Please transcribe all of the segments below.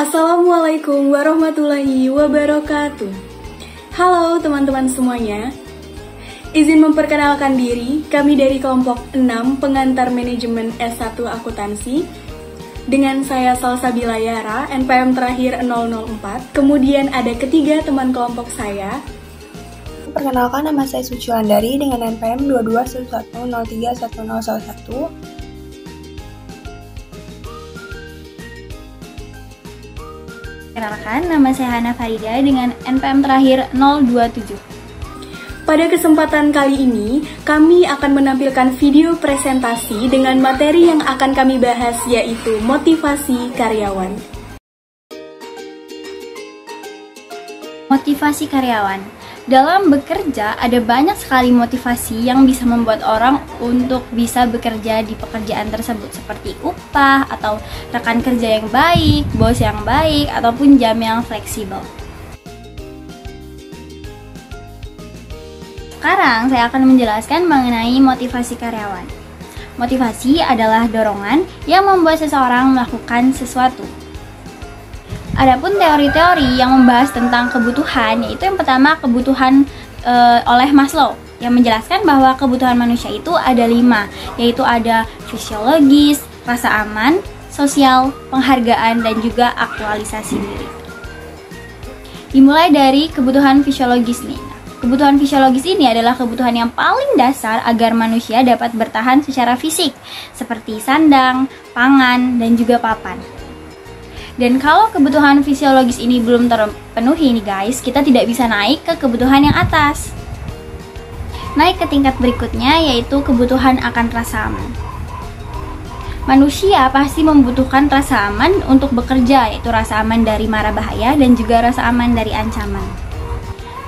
Assalamualaikum warahmatullahi wabarakatuh. Halo teman-teman semuanya. Izin memperkenalkan diri, kami dari kelompok 6 pengantar manajemen S1 akuntansi. Dengan saya Salsabila Yara, NPM terakhir 004. Kemudian ada ketiga teman kelompok saya. Perkenalkan, nama saya Suci Landari dengan NPM 2211031011. Perkenalkan, nama saya Hana Farida dengan NPM terakhir 027. Pada kesempatan kali ini, kami akan menampilkan video presentasi dengan materi yang akan kami bahas, yaitu motivasi karyawan. Motivasi karyawan. Dalam bekerja, ada banyak sekali motivasi yang bisa membuat orang untuk bisa bekerja di pekerjaan tersebut, seperti upah, atau rekan kerja yang baik, bos yang baik, ataupun jam yang fleksibel. Sekarang saya akan menjelaskan mengenai motivasi karyawan. Motivasi adalah dorongan yang membuat seseorang melakukan sesuatu. Adapun teori-teori yang membahas tentang kebutuhan, yaitu yang pertama kebutuhan oleh Maslow, yang menjelaskan bahwa kebutuhan manusia itu ada 5, yaitu ada fisiologis, rasa aman, sosial, penghargaan, dan juga aktualisasi diri. Dimulai dari kebutuhan fisiologis nih. Kebutuhan fisiologis ini adalah kebutuhan yang paling dasar agar manusia dapat bertahan secara fisik, seperti sandang, pangan, dan juga papan. Dan kalau kebutuhan fisiologis ini belum terpenuhi nih guys, kita tidak bisa naik ke kebutuhan yang atas. Naik ke tingkat berikutnya, yaitu kebutuhan akan rasa aman. Manusia pasti membutuhkan rasa aman untuk bekerja, yaitu rasa aman dari mara bahaya dan juga rasa aman dari ancaman.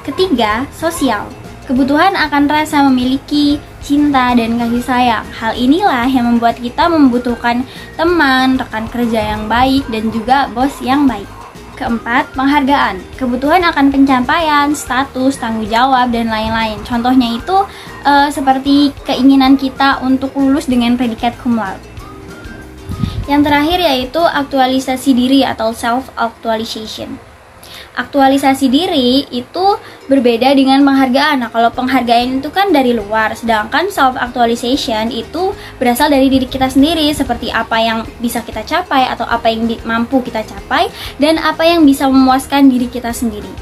Ketiga, sosial. Kebutuhan akan rasa memiliki, cinta, dan kasih sayang. Hal inilah yang membuat kita membutuhkan teman, rekan kerja yang baik, dan juga bos yang baik. Keempat, penghargaan. Kebutuhan akan pencapaian, status, tanggung jawab, dan lain-lain. Contohnya itu seperti keinginan kita untuk lulus dengan predikat cum laude. Yang terakhir yaitu aktualisasi diri atau self-actualization. Aktualisasi diri itu berbeda dengan penghargaan. Nah, kalau penghargaan itu kan dari luar, sedangkan self-actualization itu berasal dari diri kita sendiri, seperti apa yang bisa kita capai atau apa yang mampu kita capai dan apa yang bisa memuaskan diri kita sendiri.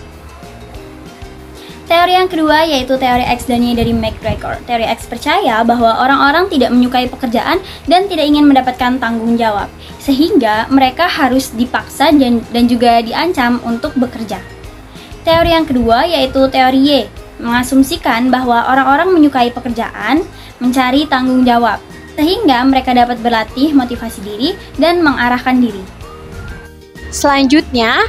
Teori yang kedua yaitu teori X dan Y dari McGregor. Teori X percaya bahwa orang-orang tidak menyukai pekerjaan dan tidak ingin mendapatkan tanggung jawab, sehingga mereka harus dipaksa dan juga diancam untuk bekerja. Teori yang kedua yaitu teori Y, mengasumsikan bahwa orang-orang menyukai pekerjaan, mencari tanggung jawab, sehingga mereka dapat berlatih motivasi diri dan mengarahkan diri. Selanjutnya,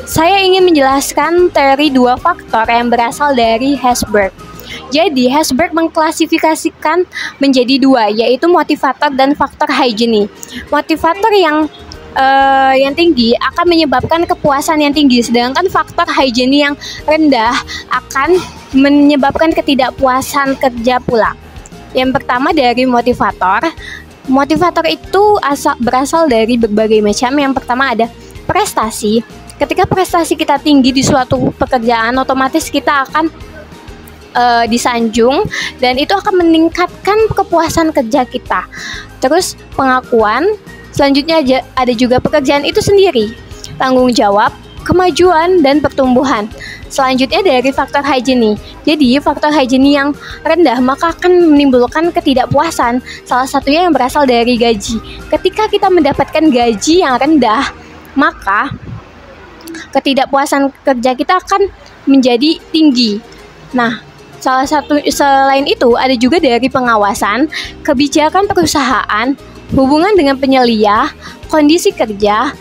saya ingin menjelaskan teori 2 faktor yang berasal dari Herzberg. Jadi, Herzberg mengklasifikasikan menjadi 2, yaitu motivator dan faktor hygiene. Motivator yang tinggi akan menyebabkan kepuasan yang tinggi, sedangkan faktor hygiene yang rendah akan menyebabkan ketidakpuasan kerja pula. Yang pertama dari motivator. Motivator itu berasal dari berbagai macam. Yang pertama ada prestasi. Ketika prestasi kita tinggi di suatu pekerjaan, otomatis kita akan disanjung dan itu akan meningkatkan kepuasan kerja kita. Terus pengakuan, selanjutnya ada juga pekerjaan itu sendiri, tanggung jawab, kemajuan, dan pertumbuhan. Selanjutnya dari faktor hygiene. Jadi faktor hygiene yang rendah maka akan menimbulkan ketidakpuasan, salah satunya yang berasal dari gaji. Ketika kita mendapatkan gaji yang rendah, maka ketidakpuasan kerja kita akan menjadi tinggi. Nah, selain itu ada juga dari pengawasan, kebijakan perusahaan, hubungan dengan penyelia, kondisi kerja,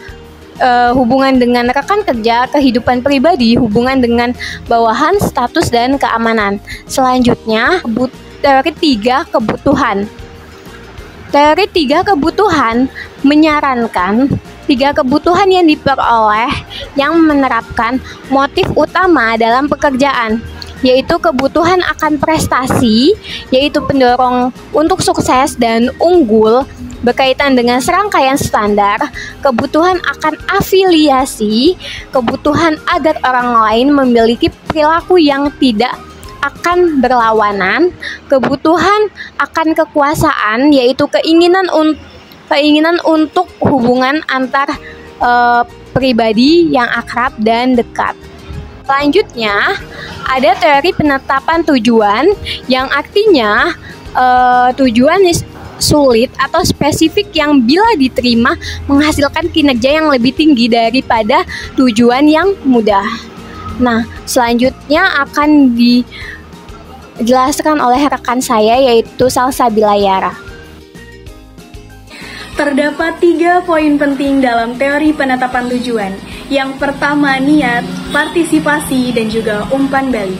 hubungan dengan rekan kerja, kehidupan pribadi, hubungan dengan bawahan, status, dan keamanan. Selanjutnya, teori 3 kebutuhan. Teori 3 kebutuhan menyarankan 3 kebutuhan yang diperoleh yang menerapkan motif utama dalam pekerjaan. yaitu kebutuhan akan prestasi, yaitu pendorong untuk sukses dan unggul berkaitan dengan serangkaian standar, kebutuhan akan afiliasi, kebutuhan agar orang lain memiliki perilaku yang tidak akan berlawanan, kebutuhan akan kekuasaan, yaitu keinginan untuk hubungan antar pribadi yang akrab dan dekat. Selanjutnya, ada teori penetapan tujuan yang artinya tujuan sulit atau spesifik yang bila diterima menghasilkan kinerja yang lebih tinggi daripada tujuan yang mudah. Nah, selanjutnya akan dijelaskan oleh rekan saya yaitu Salsabila Yara. Terdapat 3 poin penting dalam teori penetapan tujuan. Yang pertama, niat, partisipasi, dan juga umpan balik.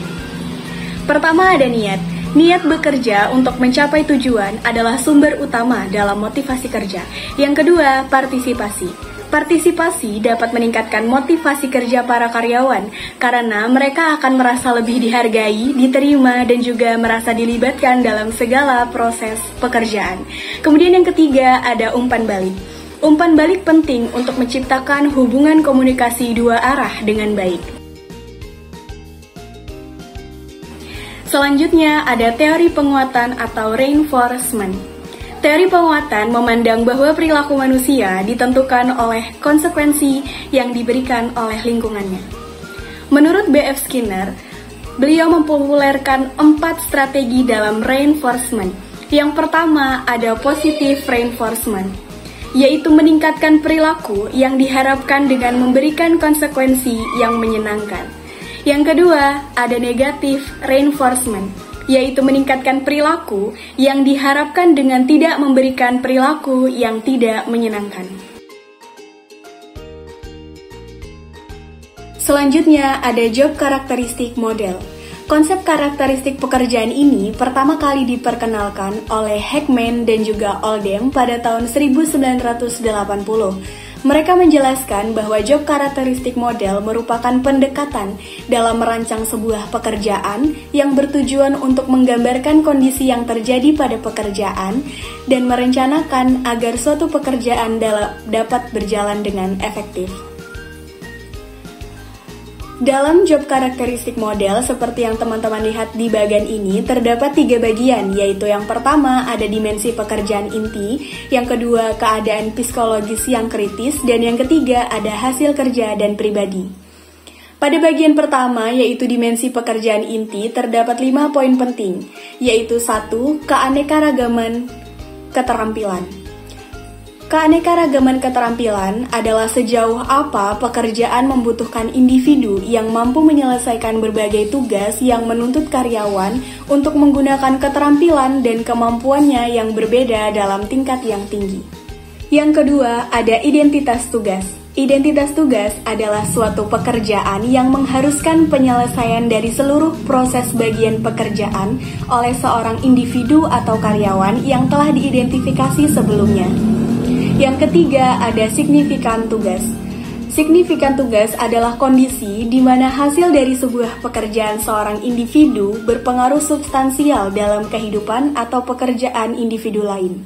Pertama ada niat. Niat bekerja untuk mencapai tujuan adalah sumber utama dalam motivasi kerja. Yang kedua, partisipasi. Partisipasi dapat meningkatkan motivasi kerja para karyawan karena mereka akan merasa lebih dihargai, diterima, dan juga merasa dilibatkan dalam segala proses pekerjaan. Kemudian yang ketiga ada umpan balik. Umpan balik penting untuk menciptakan hubungan komunikasi dua arah dengan baik. Selanjutnya ada teori penguatan atau reinforcement. Teori penguatan memandang bahwa perilaku manusia ditentukan oleh konsekuensi yang diberikan oleh lingkungannya. Menurut B.F. Skinner, beliau mempopulerkan 4 strategi dalam reinforcement. Yang pertama ada positive reinforcement, yaitu meningkatkan perilaku yang diharapkan dengan memberikan konsekuensi yang menyenangkan. Yang kedua, ada negative reinforcement, yaitu meningkatkan perilaku yang diharapkan dengan tidak memberikan perilaku yang tidak menyenangkan. Selanjutnya, ada job karakteristik model. Konsep karakteristik pekerjaan ini pertama kali diperkenalkan oleh Heckman dan juga Oldham pada tahun 1980. Mereka menjelaskan bahwa job karakteristik model merupakan pendekatan dalam merancang sebuah pekerjaan yang bertujuan untuk menggambarkan kondisi yang terjadi pada pekerjaan dan merencanakan agar suatu pekerjaan dapat berjalan dengan efektif. Dalam job karakteristik model, seperti yang teman-teman lihat di bagian ini, terdapat 3 bagian, yaitu yang pertama ada dimensi pekerjaan inti, yang kedua keadaan psikologis yang kritis, dan yang ketiga ada hasil kerja dan pribadi. Pada bagian pertama, yaitu dimensi pekerjaan inti, terdapat 5 poin penting, yaitu 1. Keanekaragaman keterampilan. Keanekaragaman keterampilan adalah sejauh apa pekerjaan membutuhkan individu yang mampu menyelesaikan berbagai tugas yang menuntut karyawan untuk menggunakan keterampilan dan kemampuannya yang berbeda dalam tingkat yang tinggi. Yang kedua, ada identitas tugas. Identitas tugas adalah suatu pekerjaan yang mengharuskan penyelesaian dari seluruh proses bagian pekerjaan oleh seorang individu atau karyawan yang telah diidentifikasi sebelumnya. Yang ketiga, ada signifikan tugas. Signifikan tugas adalah kondisi di mana hasil dari sebuah pekerjaan seorang individu berpengaruh substansial dalam kehidupan atau pekerjaan individu lain.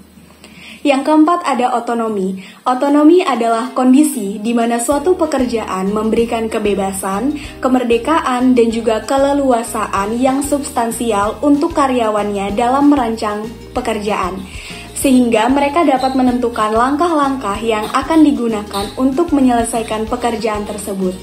Yang keempat, ada otonomi. Otonomi adalah kondisi di mana suatu pekerjaan memberikan kebebasan, kemerdekaan, dan juga keleluasaan yang substansial untuk karyawannya dalam merancang pekerjaan, sehingga mereka dapat menentukan langkah-langkah yang akan digunakan untuk menyelesaikan pekerjaan tersebut.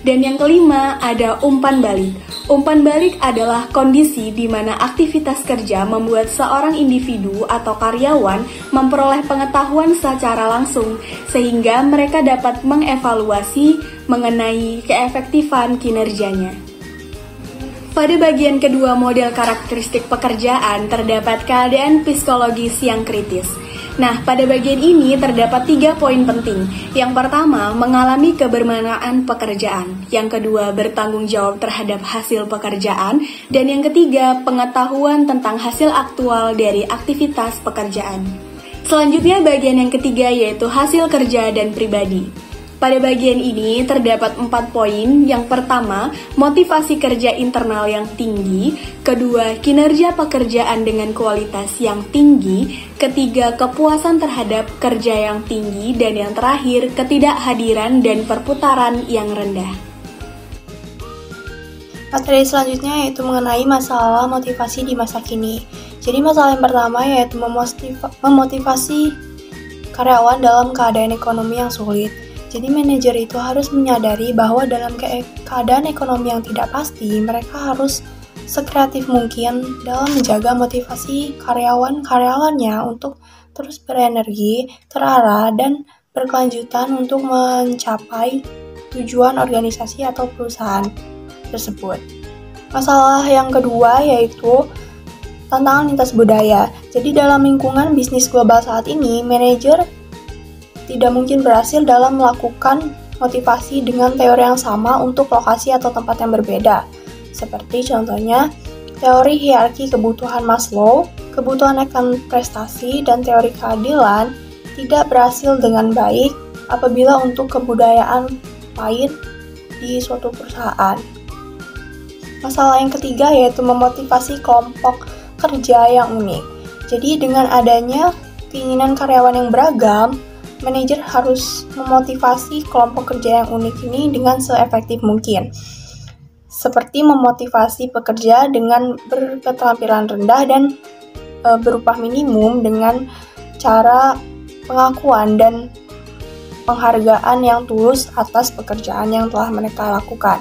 Dan yang kelima, ada umpan balik. Umpan balik adalah kondisi di mana aktivitas kerja membuat seorang individu atau karyawan memperoleh pengetahuan secara langsung, sehingga mereka dapat mengevaluasi mengenai keefektifan kinerjanya. Pada bagian kedua model karakteristik pekerjaan terdapat keadaan psikologis yang kritis. Nah, pada bagian ini terdapat 3 poin penting. Yang pertama, mengalami kebermanaan pekerjaan. Yang kedua, bertanggung jawab terhadap hasil pekerjaan. Dan yang ketiga, pengetahuan tentang hasil aktual dari aktivitas pekerjaan. Selanjutnya, bagian yang ketiga yaitu hasil kerja dan pribadi. Pada bagian ini terdapat 4 poin. Yang pertama, motivasi kerja internal yang tinggi. Kedua, kinerja pekerjaan dengan kualitas yang tinggi. Ketiga, kepuasan terhadap kerja yang tinggi. Dan yang terakhir, ketidakhadiran dan perputaran yang rendah. Materi selanjutnya yaitu mengenai masalah motivasi di masa kini. Jadi masalah yang pertama yaitu memotivasi karyawan dalam keadaan ekonomi yang sulit. Jadi manajer itu harus menyadari bahwa dalam keadaan ekonomi yang tidak pasti, mereka harus sekreatif mungkin dalam menjaga motivasi karyawan-karyawannya untuk terus berenergi, terarah, dan berkelanjutan untuk mencapai tujuan organisasi atau perusahaan tersebut. Masalah yang kedua yaitu tantangan lintas budaya. Jadi dalam lingkungan bisnis global saat ini, manajer tidak mungkin berhasil dalam melakukan motivasi dengan teori yang sama untuk lokasi atau tempat yang berbeda. Seperti contohnya, teori hierarki kebutuhan Maslow, kebutuhan akan prestasi, dan teori keadilan tidak berhasil dengan baik apabila untuk kebudayaan lain di suatu perusahaan. Masalah yang ketiga yaitu memotivasi kelompok kerja yang unik. Jadi dengan adanya keinginan karyawan yang beragam, manajer harus memotivasi kelompok kerja yang unik ini dengan seefektif mungkin. Seperti memotivasi pekerja dengan berketerampilan rendah dan berupah minimum dengan cara pengakuan dan penghargaan yang tulus atas pekerjaan yang telah mereka lakukan.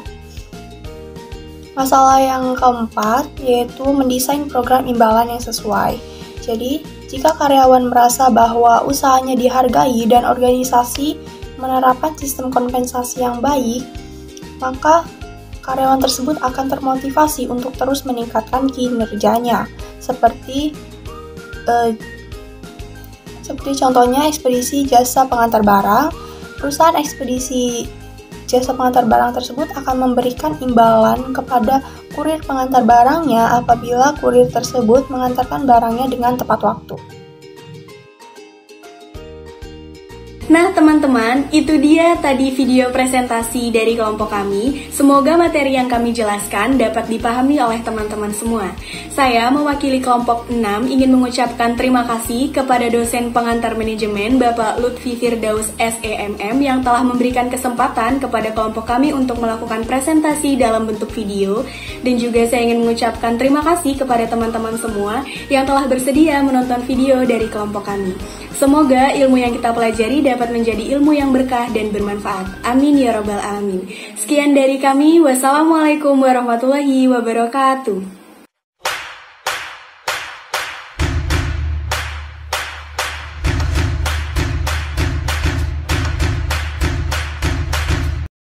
Masalah yang keempat yaitu mendesain program imbalan yang sesuai. Jadi, jika karyawan merasa bahwa usahanya dihargai dan organisasi menerapkan sistem kompensasi yang baik, maka karyawan tersebut akan termotivasi untuk terus meningkatkan kinerjanya. Seperti contohnya ekspedisi jasa pengantar barang. Perusahaan ekspedisi jasa pengantar barang tersebut akan memberikan imbalan kepada kurir pengantar barangnya apabila kurir tersebut mengantarkan barangnya dengan tepat waktu. Nah teman-teman, itu dia tadi video presentasi dari kelompok kami. Semoga materi yang kami jelaskan dapat dipahami oleh teman-teman semua. Saya mewakili kelompok 6 ingin mengucapkan terima kasih kepada dosen pengantar manajemen Bapak Lutfi Firdaus SEMM yang telah memberikan kesempatan kepada kelompok kami untuk melakukan presentasi dalam bentuk video. Dan juga saya ingin mengucapkan terima kasih kepada teman-teman semua yang telah bersedia menonton video dari kelompok kami. Semoga ilmu yang kita pelajari dapat menjadi ilmu yang berkah dan bermanfaat. Amin ya rabbal alamin. Sekian dari kami. Wassalamualaikum warahmatullahi wabarakatuh.